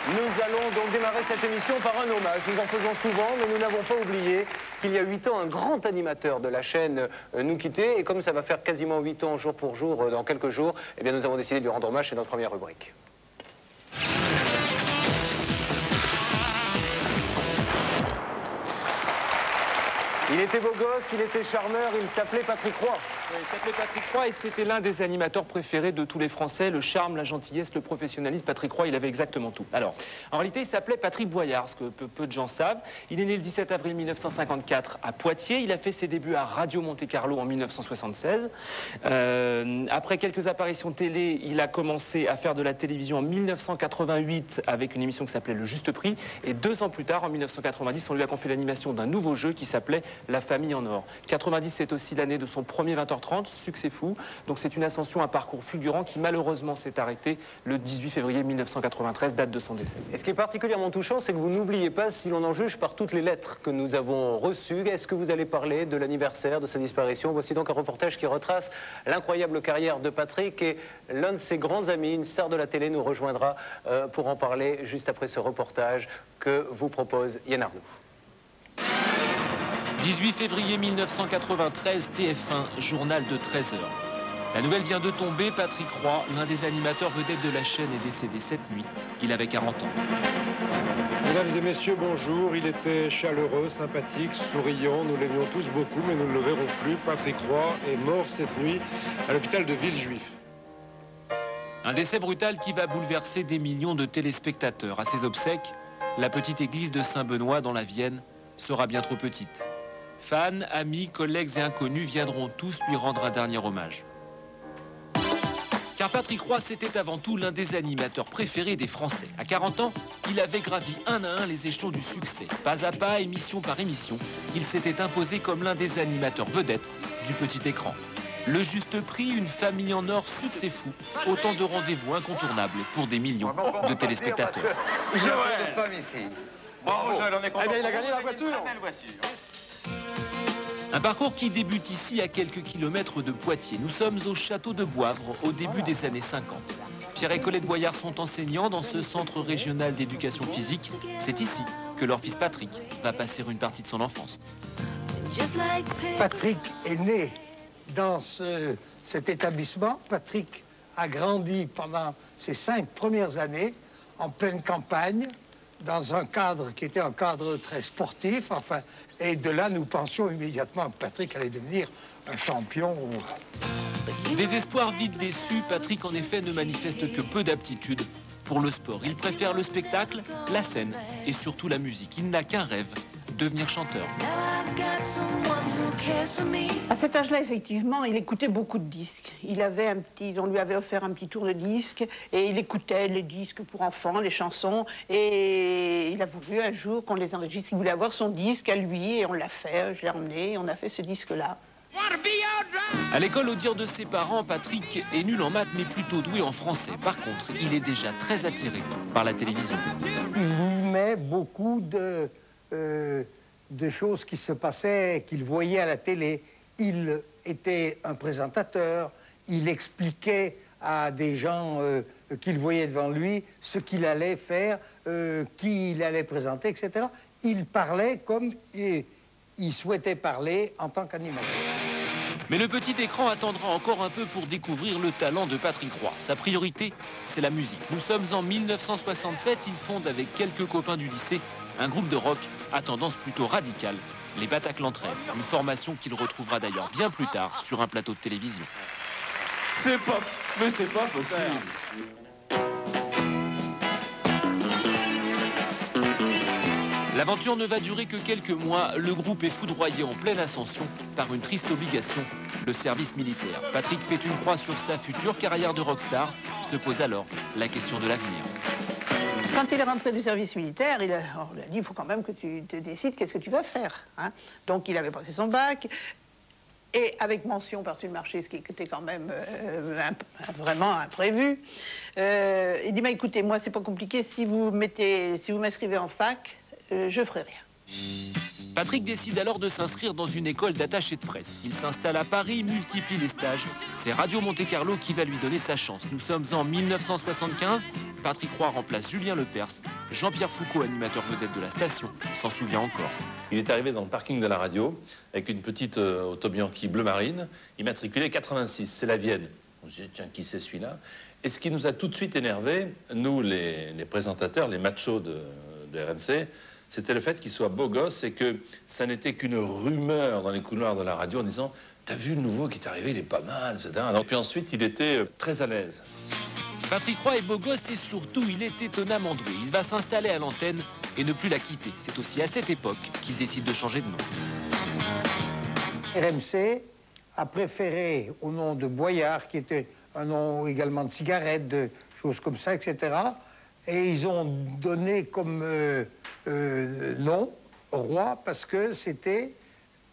Nous allons donc démarrer cette émission par un hommage. Nous en faisons souvent, mais nous n'avons pas oublié qu'il y a 8 ans, un grand animateur de la chaîne nous quittait. Et comme ça va faire quasiment 8 ans, jour pour jour, dans quelques jours, eh bien, nous avons décidé de lui rendre hommage. C'est notre première rubrique. Il était beau gosse, il était charmeur, il s'appelait Patrick Roy. Oui, il s'appelait Patrick Roy et c'était l'un des animateurs préférés de tous les Français. Le charme, la gentillesse, le professionnalisme, Patrick Roy, il avait exactement tout. Alors, en réalité, il s'appelait Patrick Boyard, ce que peu de gens savent. Il est né le 17 avril 1954 à Poitiers. Il a fait ses débuts à Radio Monte-Carlo en 1976. Après quelques apparitions télé, il a commencé à faire de la télévision en 1988 avec une émission qui s'appelait Le Juste Prix. Et 2 ans plus tard, en 1990, on lui a confié l'animation d'un nouveau jeu qui s'appelait La Famille en Or. 90, c'est aussi l'année de son premier 20h30, succès fou. Donc c'est une ascension, un parcours fulgurant qui malheureusement s'est arrêté le 18 février 1993, date de son décès. Et ce qui est particulièrement touchant, c'est que vous n'oubliez pas, si l'on en juge par toutes les lettres que nous avons reçues, est-ce que vous allez parler de l'anniversaire de sa disparition? Voici donc un reportage qui retrace l'incroyable carrière de Patrick, et l'un de ses grands amis, une star de la télé, nous rejoindra pour en parler juste après ce reportage que vous propose Yann Arnoux. 18 février 1993, TF1, journal de 13h. La nouvelle vient de tomber, Patrick Roy, l'un des animateurs vedettes de la chaîne, est décédé cette nuit. Il avait 40 ans. Mesdames et messieurs, bonjour. Il était chaleureux, sympathique, souriant. Nous l'aimions tous beaucoup, mais nous ne le verrons plus. Patrick Roy est mort cette nuit à l'hôpital de Villejuif. Un décès brutal qui va bouleverser des millions de téléspectateurs. À ses obsèques, la petite église de Saint-Benoît dans la Vienne sera bien trop petite. Fans, amis, collègues et inconnus viendront tous lui rendre un dernier hommage. Car Patrick Roy, c'était avant tout l'un des animateurs préférés des Français. À 40 ans, il avait gravi un à un les échelons du succès. Pas à pas, émission par émission, il s'était imposé comme l'un des animateurs vedettes du petit écran. Le Juste Prix, Une Famille en Or, succès fou. Autant de rendez-vous incontournables pour des millions de téléspectateurs. J'ai un de femme ici. Bravo, Joël, on est content. Eh bien, il a gagné la voiture. Un parcours qui débute ici à quelques kilomètres de Poitiers. Nous sommes au château de Boivre au début des années 50. Pierre et Colette Boyard sont enseignants dans ce centre régional d'éducation physique. C'est ici que leur fils Patrick va passer une partie de son enfance. Patrick est né dans cet établissement. Patrick a grandi pendant ses 5 premières années en pleine campagne, dans un cadre qui était un cadre très sportif, enfin, et de là, nous pensions immédiatement que Patrick allait devenir un champion. Des espoirs vite déçus, Patrick, en effet, ne manifeste que peu d'aptitude pour le sport. Il préfère le spectacle, la scène et surtout la musique. Il n'a qu'un rêve, devenir chanteur. À cet âge-là, effectivement, il écoutait beaucoup de disques. On lui avait offert un petit tour de disques et il écoutait les disques pour enfants, les chansons. Et il a voulu un jour qu'on les enregistre. Il voulait avoir son disque à lui et on l'a fait. Je l'ai emmené et on a fait ce disque-là. À l'école, au dire de ses parents, Patrick est nul en maths mais plutôt doué en français. Par contre, il est déjà très attiré par la télévision. Il mimait beaucoup de choses qui se passaient, qu'il voyait à la télé. Il était un présentateur, il expliquait à des gens qu'il voyait devant lui ce qu'il allait faire, qui il allait présenter, etc. Il parlait comme il souhaitait parler en tant qu'animateur. Mais le petit écran attendra encore un peu pour découvrir le talent de Patrick Roy. Sa priorité, c'est la musique. Nous sommes en 1967, il fonde avec quelques copains du lycée un groupe de rock à tendance plutôt radicale, les Bataclan 13, une formation qu'il retrouvera d'ailleurs bien plus tard sur un plateau de télévision. C'est pas possible. L'aventure ne va durer que quelques mois. Le groupe est foudroyé en pleine ascension par une triste obligation, le service militaire. Patrick fait une croix sur sa future carrière de rockstar. Se pose alors la question de l'avenir. Quand il est rentré du service militaire, on lui a dit, il faut quand même que tu te décides qu'est-ce que tu vas faire. Hein. Donc il avait passé son bac, et avec mention par-dessus le marché, ce qui était quand même vraiment imprévu. Il dit, écoutez, moi c'est pas compliqué, si vous m'inscrivez en fac, je ferai rien. Patrick décide alors de s'inscrire dans une école d'attaché de presse. Il s'installe à Paris, multiplie les stages. C'est Radio Monte-Carlo qui va lui donner sa chance. Nous sommes en 1975. Patrick Roy remplace Julien Lepers Jean-Pierre Foucault, animateur vedette de la station, s'en souvient encore. Il est arrivé dans le parking de la radio avec une petite auto Bianchi bleu marine, immatriculée 86, c'est la Vienne. On se dit, tiens, qui c'est celui-là? Et ce qui nous a tout de suite énervé, nous les présentateurs, les machos de RMC, c'était le fait qu'il soit beau gosse et que ça n'était qu'une rumeur dans les couloirs de la radio en disant « T'as vu le nouveau qui est arrivé, il est pas mal, etc. » Alors, puis ensuite, il était très à l'aise. Patrick Roy est beau gosse et surtout, il est étonnamment doué. Il va s'installer à l'antenne et ne plus la quitter. C'est aussi à cette époque qu'il décide de changer de nom. RMC a préféré au nom de Boyard, qui était un nom également de cigarette, de choses comme ça, etc. Et ils ont donné comme nom Roy parce que c'était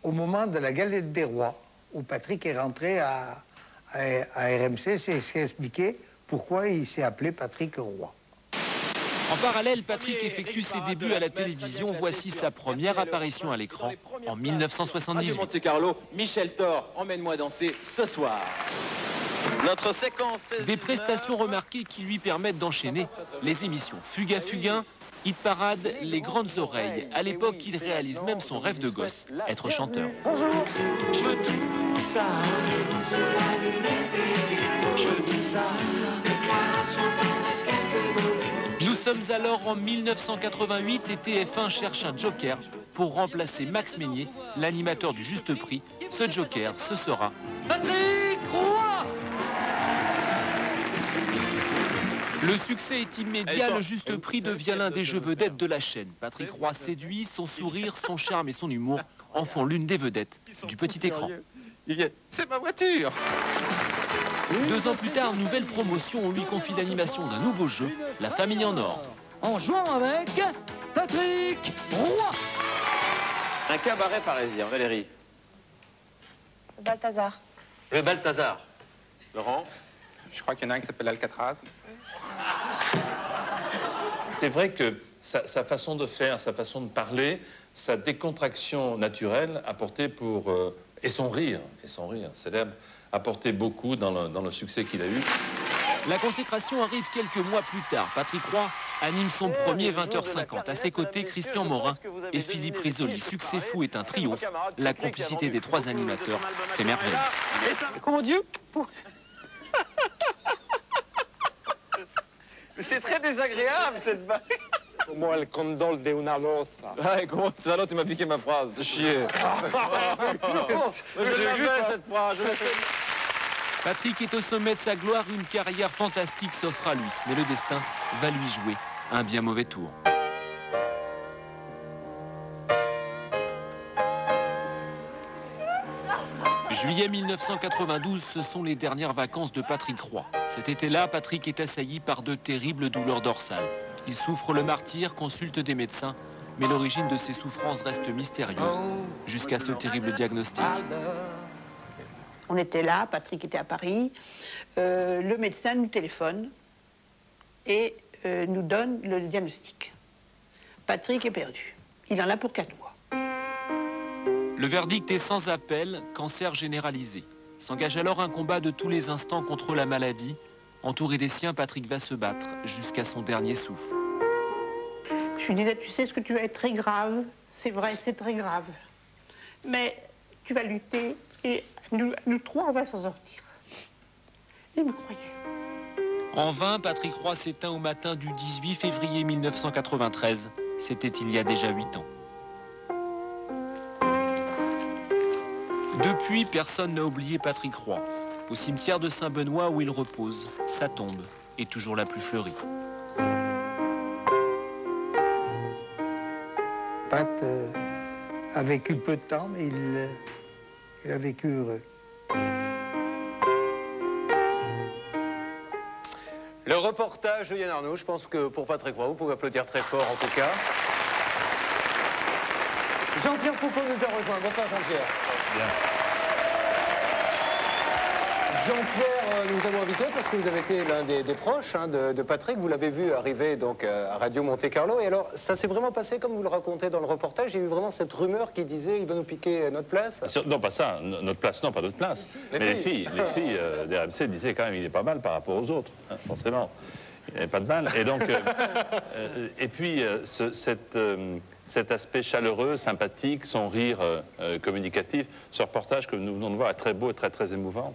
au moment de la galette des rois, où Patrick est rentré à RMC. C'est ce qui expliquait pourquoi il s'est appelé Patrick Roy. En parallèle, Patrick effectue ses débuts à la télévision. Voici sa première apparition à l'écran en 1978. Monte Carlo, Michel Thor, emmène-moi danser ce soir. Notre séquence... Des prestations remarquées qui lui permettent d'enchaîner les émissions Fuga Fugain, Hit Parade, Les Grandes Oreilles. À l'époque, il réalise même son rêve de gosse, être chanteur. Bonjour. Je veux tout ça. Je veux tout ça. Nous sommes alors en 1988 et TF1 cherche un joker pour remplacer Max Meignier, l'animateur du Juste Prix. Ce joker, ce sera Patrick Roy. Le succès est immédiat, le Juste Prix devient l'un des jeux vedettes de la chaîne. Patrick Roy séduit, son sourire, son charme et son humour en font l'une des vedettes du petit écran. C'est ma voiture. 2 ans plus tard, nouvelle promotion, on lui confie l'animation d'un nouveau jeu, La Famille en Or. En jouant avec Patrick Roy. Un cabaret parisien, Valérie. Le Balthazar. Le Balthazar. Laurent. Je crois qu'il y en a un qui s'appelle Alcatraz. C'est vrai que sa façon de faire, sa façon de parler, sa décontraction naturelle apportait pour... et son rire célèbre, apportait beaucoup dans le succès qu'il a eu. La consécration arrive quelques mois plus tard. Patrick Roy anime son premier 20h50. À ses côtés, Christian Morin et Philippe Risoli. Succès fou est un triomphe. La complicité des 3 animateurs fait merveille. Comment Dieu? C'est très désagréable cette bague. Moi, le condol de una loza. Ouais, comment ça, tu m'as piqué ma phrase, de chier. Je l'ai vu cette phrase. Patrick est au sommet de sa gloire, une carrière fantastique s'offre à lui. Mais le destin va lui jouer un bien mauvais tour. Juillet 1992, ce sont les dernières vacances de Patrick Roy. Cet été-là, Patrick est assailli par de terribles douleurs dorsales. Il souffre le martyre, consulte des médecins, mais l'origine de ses souffrances reste mystérieuse, jusqu'à ce terrible diagnostic. On était là, Patrick était à Paris, le médecin nous téléphone et nous donne le diagnostic. Patrick est perdu. Il en a pour 4 mois. Le verdict est sans appel, cancer généralisé. S'engage alors un combat de tous les instants contre la maladie. Entouré des siens, Patrick va se battre jusqu'à son dernier souffle. Je lui disais, tu sais, ce que tu vas être très grave. C'est vrai, c'est très grave. Mais tu vas lutter et nous 3, on va s'en sortir. Il me croyait. En vain, Patrick Roy s'éteint au matin du 18 février 1993. C'était il y a déjà 8 ans. Depuis, personne n'a oublié Patrick Roy. Au cimetière de Saint-Benoît où il repose, sa tombe est toujours la plus fleurie. Pat a vécu peu de temps, mais il a vécu heureux. Le reportage de Yann Arnaud, je pense que pour Patrick Roy, vous pouvez applaudir très fort en tout cas. Jean-Pierre Foucault nous a rejoint. Bonsoir Jean-Pierre. Bien. Jean-Pierre, nous avons invité parce que vous avez été l'un des proches de Patrick. Vous l'avez vu arriver donc à Radio Monte Carlo. Et alors, ça s'est vraiment passé comme vous le racontez dans le reportage. Il y a eu vraiment cette rumeur qui disait il va nous piquer notre place. Non, pas ça. Notre place, non, pas notre place. Mais les filles d'RMC disaient quand même il est pas mal par rapport aux autres, hein, forcément. Il n'y avait pas de mal. Et donc, et puis, cet aspect chaleureux, sympathique, son rire communicatif, ce reportage que nous venons de voir est très beau et très, très émouvant,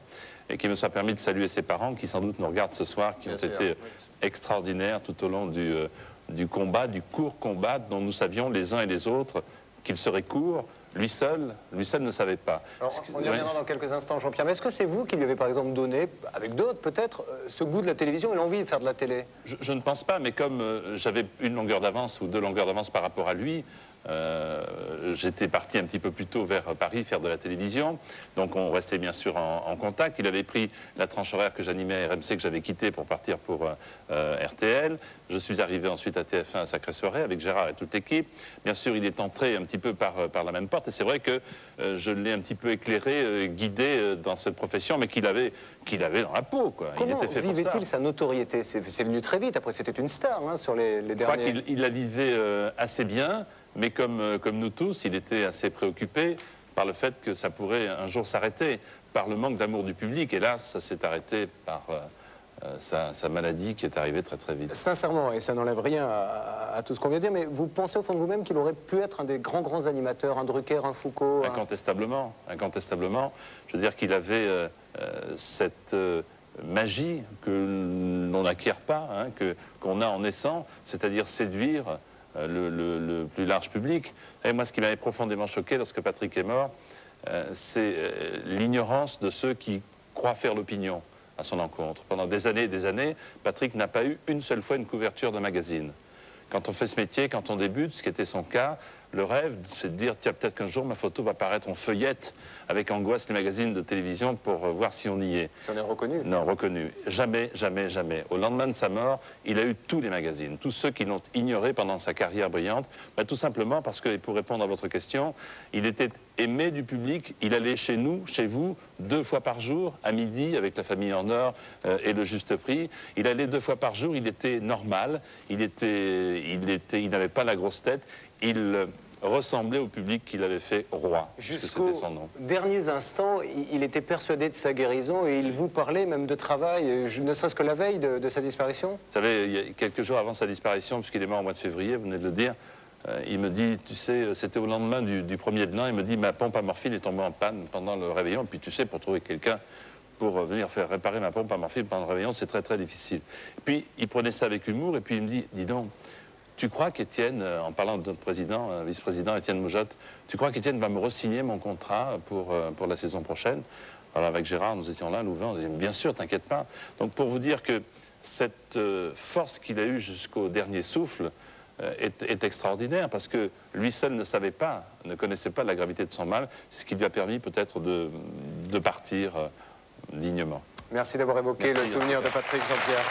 et qui me soit permis de saluer ses parents, qui sans doute nous regardent ce soir, qui ont été extraordinaires tout au long du combat, du court combat, dont nous savions les uns et les autres qu'il serait court. Lui seul ne savait pas. Alors, on y reviendra dans quelques instants, Jean-Pierre. Mais est-ce que c'est vous qui lui avez, par exemple, donné, avec d'autres peut-être, ce goût de la télévision et l'envie de faire de la télé? Je ne pense pas, mais comme j'avais une longueur d'avance ou 2 longueurs d'avance par rapport à lui, j'étais parti un petit peu plus tôt vers Paris faire de la télévision. Donc on restait bien sûr en contact. Il avait pris la tranche horaire que j'animais à RMC, que j'avais quitté pour partir pour RTL. Je suis arrivé ensuite à TF1 à Sacrée Soirée avec Gérard et toute l'équipe. Bien sûr, il est entré un petit peu par la même porte. Et c'est vrai que je l'ai un petit peu éclairé, guidé dans cette profession, mais qu'il avait dans la peau, quoi. Comment vivait-il sa notoriété? C'est venu très vite. Après, c'était une star hein, sur les derniers... Je crois qu'il la vivait assez bien. Mais comme nous tous, il était assez préoccupé par le fait que ça pourrait un jour s'arrêter, par le manque d'amour du public. Et là, ça s'est arrêté par sa maladie qui est arrivée très très vite. Sincèrement, et ça n'enlève rien à tout ce qu'on vient de dire, mais vous pensez au fond de vous-même qu'il aurait pu être un des grands animateurs, un Drucker, un Foucault? Incontestablement, incontestablement. Je veux dire qu'il avait cette magie que l'on n'acquiert pas, hein, qu'on a en naissant, c'est-à-dire séduire le plus large public. Et moi, ce qui m'avait profondément choqué lorsque Patrick est mort, c'est l'ignorance de ceux qui croient faire l'opinion à son encontre. Pendant des années et des années, Patrick n'a pas eu une seule fois une couverture de magazine. Quand on fait ce métier, quand on débute, ce qui était son cas, le rêve, c'est de dire, tiens, peut-être qu'un jour, ma photo va paraître en feuillette avec angoisse les magazines de télévision pour voir si on y est. Si on est reconnu? Non, reconnu. Jamais, jamais, jamais. Au lendemain de sa mort, il a eu tous les magazines, tous ceux qui l'ont ignoré pendant sa carrière brillante, tout simplement parce que, et pour répondre à votre question, il était aimé du public. Il allait chez nous, chez vous, 2 fois par jour, à midi, avec la famille en or et le juste prix. Il allait 2 fois par jour, il était normal, il n'avait pas la grosse tête, il ressemblait au public qu'il avait fait roi, puisque c'était son nom. Derniers instants, il était persuadé de sa guérison et il vous parlait même de travail, ne serait-ce que la veille de sa disparition? Vous savez, il y a quelques jours avant sa disparition, puisqu'il est mort au mois de février, vous venez de le dire, il me dit, tu sais, c'était au lendemain du 1er de l'an, il me dit, ma pompe à morphine est tombée en panne pendant le réveillon, et puis tu sais, pour trouver quelqu'un pour venir faire réparer ma pompe à morphine pendant le réveillon, c'est très très difficile. Et puis il prenait ça avec humour, et puis il me dit, dis donc, tu crois qu'Étienne, en parlant de notre président, vice-président Étienne Moujotte, tu crois qu'Étienne va me re-signer mon contrat pour la saison prochaine? Alors avec Gérard, nous étions là, Louvain, on disait, bien sûr, t'inquiète pas. Donc pour vous dire que cette force qu'il a eue jusqu'au dernier souffle est extraordinaire, parce que lui seul ne savait pas, ne connaissait pas la gravité de son mal, c'est ce qui lui a permis peut-être de partir dignement. Merci d'avoir évoqué le souvenir de Patrick, Jean-Pierre.